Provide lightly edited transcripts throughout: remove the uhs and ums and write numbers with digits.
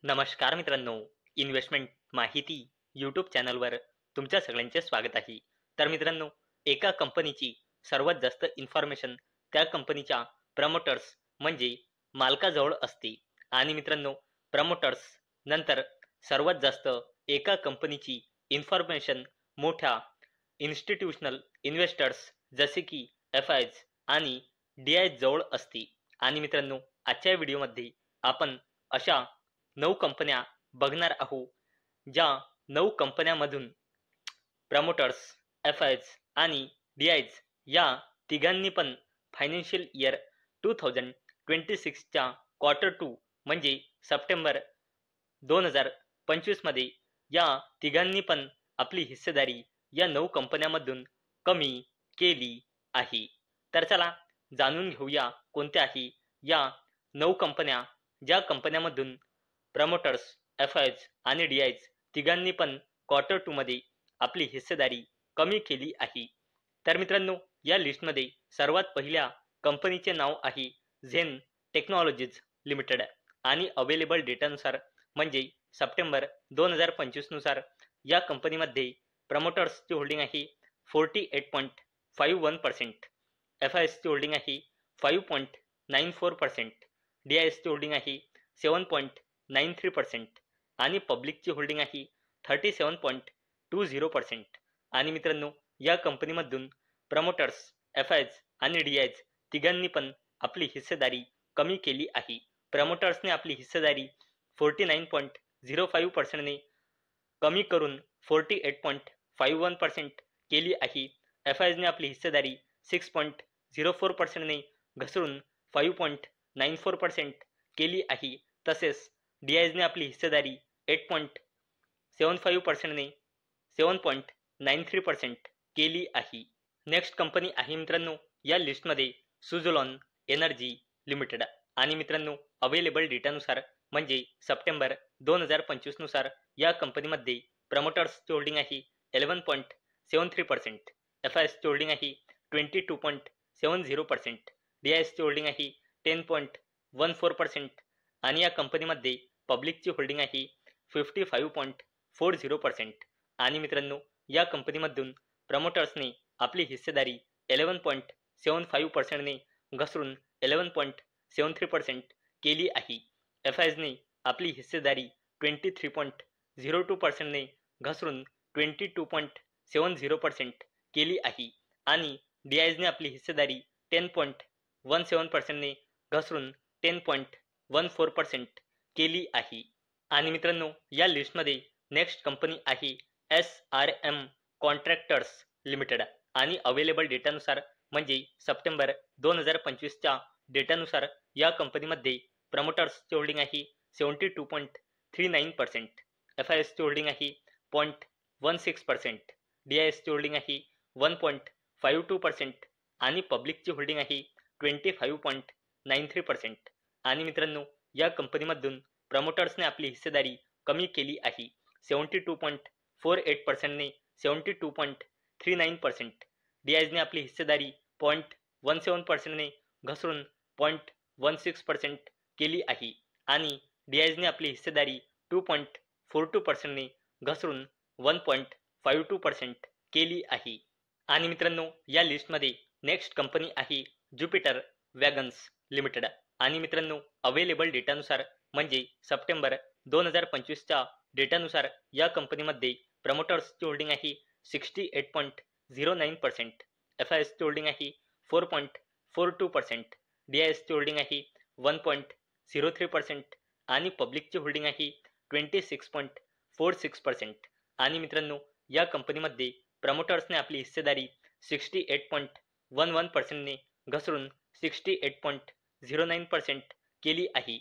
नमस्कार मित्रांनो, इन्व्हेस्टमेंट माहिती यूट्यूब चॅनलवर तुमच्या सगळ्यांचे स्वागत आहे. तर मित्रांनो, एका कंपनीची सर्वात जास्त इन्फॉर्मेशन त्या कंपनीच्या प्रमोटर्स म्हणजे मालकाजवळ असते. आणि मित्रांनो, प्रमोटर्स नंतर सर्वात जास्त एका कंपनीची इन्फॉर्मेशन मोठ्या इन्स्टिट्यूशनल इन्व्हेस्टर्स जसे की एफ-आयज आणि डी-आयज जवळ असते. आणि मित्रांनो, आजच्या व्हिडिओमध्ये आपण अशा 9 कंपन्या बघणार आहोत, ज्या 9 कंपन्यांमधून प्रमोटर्स, एफ-आयज आणि डी-आयज या तिघांनी पण फायनान्शियल इयर 2026 च्या क्वार्टर 2 म्हणजे सप्टेंबर 2025 मध्ये या तिघांनी पण आपली हिस्सेदारी या 9 कंपन्यांमधून कमी केली आहे. तर चला जाणून घेऊया कोणत्या आहे या 9 कंपन्या, ज्या कंपन्यांमधून प्रमोटर्स, एफ-आयज आणि डी-आयज तिघांनी पण क्वार्टर 2 मध्ये आपली हिस्सेदारी कमी केली आहे. तर मित्रांनो, या लिस्टमध्ये सर्वात पहिल्या कंपनीचे नाव आहे झेन टेक्नॉलॉजीज लिमिटेड. आणि अवेलेबल डेटानुसार म्हणजे सप्टेंबर 2025 नुसार या कंपनीमध्ये प्रमोटर्सची होल्डिंग आहे 48.51%, एफ-आयजची होल्डिंग आहे 5.94%, डी-आयजची होल्डिंग आहे 7.93% आणि पब्लिकची होल्डिंग आहे 37.20%. आणि मित्रांनो, या कंपनीमधून प्रमोटर्स, एफ-आयज आणि डी-आयज तिघांनी पण आपली हिस्सेदारी कमी केली आहे. प्रमोटर्सने आपली हिस्सेदारी 49.05% ने कमी करून 48.51% केली आहे. एफ-आयजने आपली हिस्सेदारी 6.04% ने घसरून 5.94% केली आहे. तसेच डी-आयजने आपली हिस्सेदारी 8.75% ने 7.93% केली आहे. नेक्स्ट कंपनी आहे मित्रांनो या लिस्टमध्ये सुझलॉन एनर्जी लिमिटेड. आणि मित्रांनो, अवेलेबल डेटानुसार म्हणजे सप्टेंबर 2025 नुसार या कंपनीमध्ये प्रमोटर्सची होल्डिंग आहे 11.73%, एफ-आयजची होल्डिंग आहे 22.70%, डी-आयजची होल्डिंग आहे 10.14% आणि या कंपनीमध्ये पब्लिकची होल्डिंग आहे 55.40%. आणि मित्रांनो, या कंपनीमधून प्रमोटर्सने आपली हिस्सेदारी 11.75% ने घसरून 11.73% केली आहे. एफ-आयजने आपली हिस्सेदारी 23.02% ने घसरून 22.70% केली आहे. आणि डी-आयजने आपली हिस्सेदारी 10.17% ने घसरून 10.14% केली आहे. आणि मित्रांनो, या लिस्टमध्ये नेक्स्ट कंपनी आहे एस-आर-एम कॉन्ट्रॅक्टर्स लिमिटेड. आणि अवेलेबल डेटानुसार म्हणजे सप्टेंबर 2025 च्या डेटानुसार या कंपनीमध्ये प्रमोटर्सची होल्डिंग आहे 72.39%, एफ-आयजची होल्डिंग आहे 0.16%, डी-आयजची होल्डिंग आहे 1.52% आणि पब्लिकची होल्डिंग आहे 25.93%. आणि मित्रांनो, या कंपनीमधून प्रमोटर्सने आपली हिस्सेदारी कमी केली आहे 72.48% ने 72.39%, डी-आयजने आपली हिस्सेदारी 0.17% ने घसरून 0.16% केली आहे आणि डी-आयजने आपली हिस्सेदारी 2.42% ने घसरून 1.52% केली आहे. आणि मित्रांनो, या लिस्टमध्ये नेक्स्ट कंपनी आहे ज्युपिटर वॅगन्स लिमिटेड. आणि मित्रांनो, अवेलेबल डेटानुसार म्हणजे सप्टेंबर 2025 च्या डेटानुसार या कंपनीमध्ये प्रमोटर्सची होल्डिंग आहे 68.09%, एफ-आयजची होल्डिंग आहे 4.42%, डी-आयजची होल्डिंग आहे 1.03% आणि पब्लिकची होल्डिंग आहे 26.46%. आणि मित्रांनो, या कंपनीमध्ये प्रमोटर्सने आपली हिस्सेदारी 68.11% ने घसरून 68.09% केली आहे.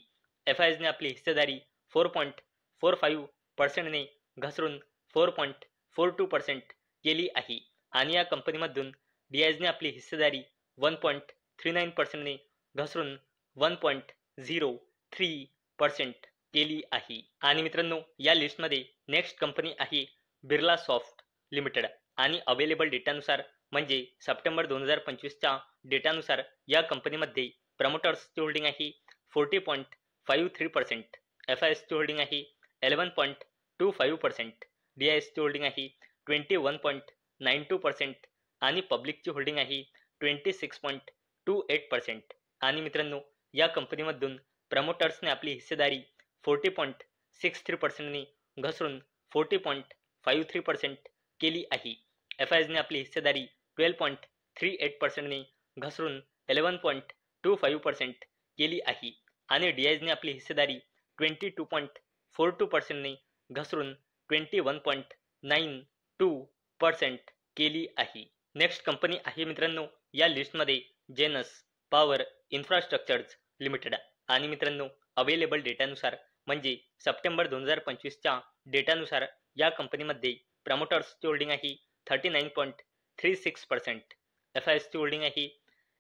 एफ-आयजने आपली हिस्सेदारी 4.45% ने घसरून 4.42% केली आहे. आणि या कंपनीमधून डी-आयजने आपली हिस्सेदारी 1.39% ने घसरून 1.03% केली आहे. आणि मित्रांनो, या लिस्टमध्ये नेक्स्ट कंपनी आहे बिर्ला सॉफ्ट लिमिटेड. आणि अवेलेबल डेटानुसार म्हणजे सप्टेंबर 2025 च्या डेटानुसार या कंपनीमध्ये प्रमोटर्सची होल्डिंग आहे 40.53%, FISची होल्डिंग आहे 11.25%, DISची होल्डिंग आहे 21.92% आणि पब्लिकची होल्डिंग आहे 26.28%. आणि मित्रांनो, या कंपनीमधून प्रमोटर्सने आपली हिस्सेदारी 40.63%ने घसरून 40.53% केली आहे. FISने आपली हिस्सेदारी 12.38%ने घसरून 11.25% केली आहे आणि DISने आपली हिस्सेदारी 22.42%ने घसरून 21.92% केली आहे. नेक्स्ट कंपनी आहे मित्रांनो या लिस्टमध्ये जेनस पॉवर इन्फ्रास्ट्रक्चर्स लिमिटेड. आणि मित्रांनो, अवेलेबल डेटानुसार म्हणजे सप्टेंबर 2025च्या डेटानुसार या कंपनीमध्ये प्रमोटर्सची होल्डिंग आहे 39.36%, FISची होल्डिंग आहे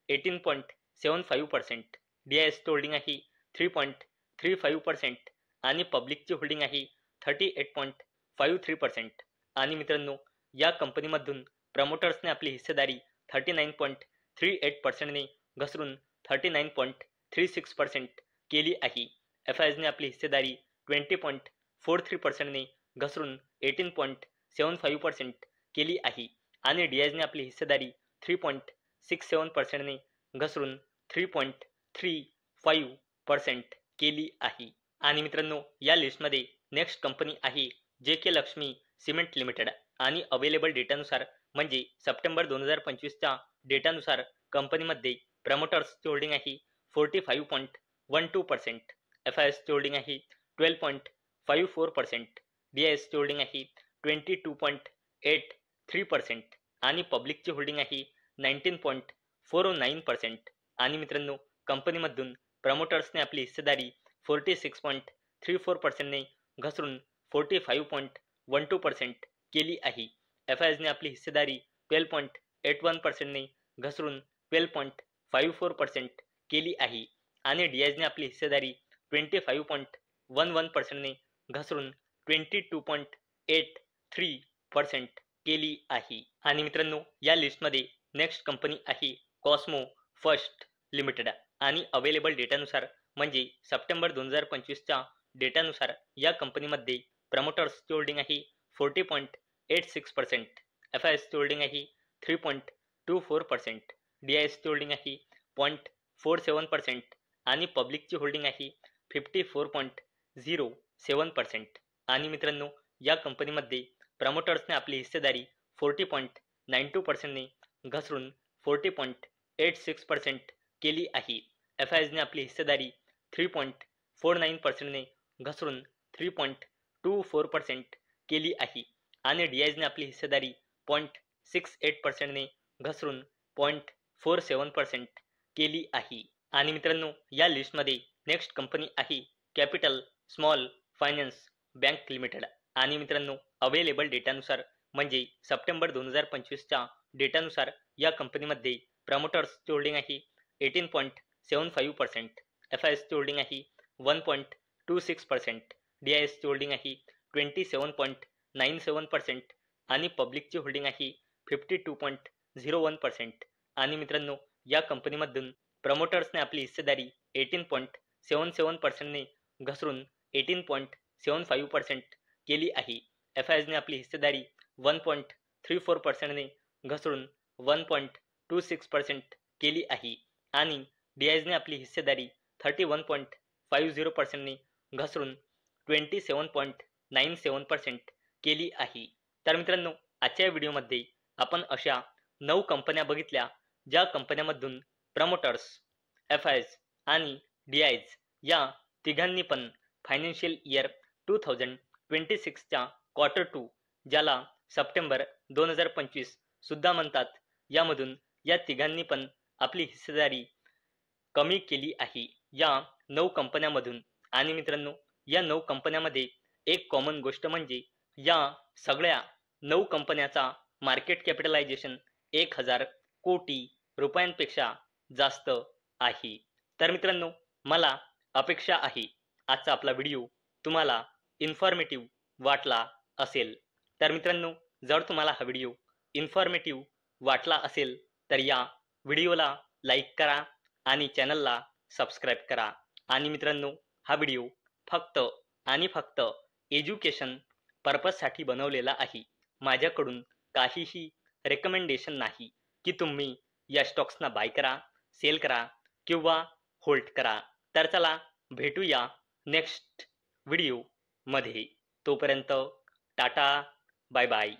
18.75%, DISची होल्डिंग आहे 3.35% आणि पब्लिकची होल्डिंग आहे 38.53%. आणि मित्रांनो, या कंपनीमधून प्रमोटर्सने आपली हिस्सेदारी 39.38%ने घसरून 39.36% केली आहे. FISने आपली हिस्सेदारी 20.43%ने घसरून 18.75% केली आहे आणि DISने आपली हिस्सेदारी 3.67%ने घसरून 3.35% केली आहे. आणि मित्रांनो, या लिस्टमध्ये नेक्स्ट कंपनी आहे JK लक्ष्मी सिमेंट लिमिटेड. आणि अवेलेबल डेटानुसार म्हणजे सप्टेंबर 2025च्या डेटानुसार कंपनीमध्ये प्रमोटर्सची होल्डिंग आहे 45.12%, FISची होल्डिंग आहे 12.54%, DISची होल्डिंग आहे 22.83% आणि पब्लिकची होल्डिंग आहे 19.49%. आणि मित्रांनो, कंपनीमधून प्रमोटर्सने आपली हिस्सेदारी 46.34%ने घसरून 45.12% केली आहे. FISने आपली हिस्सेदारी 12.81%ने घसरून 12.54% केली आहे आणि DISने आपली हिस्सेदारी 25.11%ने घसरून 22.83% केली आहे. आणि मित्रांनो, या लिस्टमध्ये नेक्स्ट कंपनी आहे कॉस्मो फर्स्ट लिमिटेड. आणि अवेलेबल डेटानुसार म्हणजे सप्टेंबर 2025च्या डेटानुसार या कंपनीमध्ये प्रमोटर्सची होल्डिंग आहे 40.86%, FISची होल्डिंग आहे 3.24%, DISची होल्डिंग आहे 0.47% आणि पब्लिकची होल्डिंग आहे 54.07%. आणि मित्रांनो, या कंपनीमध्ये प्रमोटर्सने आपली हिस्सेदारी 40.92%ने घसरून 40.86% केली आहे. FISने आपली हिस्सेदारी 3.49%ने घसरून 3.24% केली आहे आणि DISने आपली हिस्सेदारी 0.68%ने घसरून 0.47% केली आहे. आणि मित्रांनो, या लिस्टमध्ये नेक्स्ट कंपनी आहे capital small finance bank limited. आणि मित्रांनो, अवेलेबल डेटानुसार म्हणजे सप्टेंबर 2025च्या डेटानुसार या कंपनीमध्ये प्रमोटर्सची होल्डिंग आहे 18.75%, FISची होल्डिंग आहे 1.26%, DISची होल्डिंग आहे 27.97% आणि पब्लिकची होल्डिंग आहे 52.01%. आणि मित्रांनो, या कंपनीमधून प्रमोटर्सने आपली हिस्सेदारी 18.77%ने घसरून 18.75% केली आहे. FISने आपली हिस्सेदारी 1.34%ने घसरून 1.26% केली आहे आणि DISने आपली हिस्सेदारी 31.50%ने घसरून 27.97% केली आहे. तर मित्रांनो, आजच्या व्हिडिओमध्ये आपण अशा 9 कंपन्या बघितल्या ज्या कंपन्यांमधून प्रमोटर्स, FIS आणि DIS या तिघांनी पण फायनान्शियल इयर 2026च्या क्वार्टर 2 ज्याला सप्टेंबर 2025 सुद्धा म्हणतात, यामधून या तिघांनी पण आपली हिस्सेदारी कमी केली आहे या 9 कंपन्यांमधून. आणि मित्रांनो, या 9 कंपन्यांमध्ये एक कॉमन गोष्ट म्हणजे या सगळ्या 9 कंपन्याचा मार्केट कॅपिटलायझेशन 1000 कोटी रुपयांपेक्षा जास्त आहे. तर मित्रांनो, मला अपेक्षा आहे आजचा आपला व्हिडिओ तुम्हाला इन्फॉर्मेटिव्ह वाटला असेल. तर मित्रांनो, जर तुम्हाला हा व्हिडिओ इन्फॉर्मेटिव्ह वाटला असेल तर या व्हिडिओला लाईक करा आणि चॅनलला सबस्क्राईब करा. आणि मित्रांनो, हा व्हिडिओ फक्त आणि फक्त एज्युकेशन पर्पजसाठी बनवलेला आहे. माझ्याकडून काहीही रेकमेंडेशन नाही की तुम्ही या स्टॉक्सना बाय करा, सेल करा किंवा होल्ड करा. तर चला भेटूया नेक्स्ट व्हिडिओमध्ये. तोपर्यंत टाटा, बाय बाय.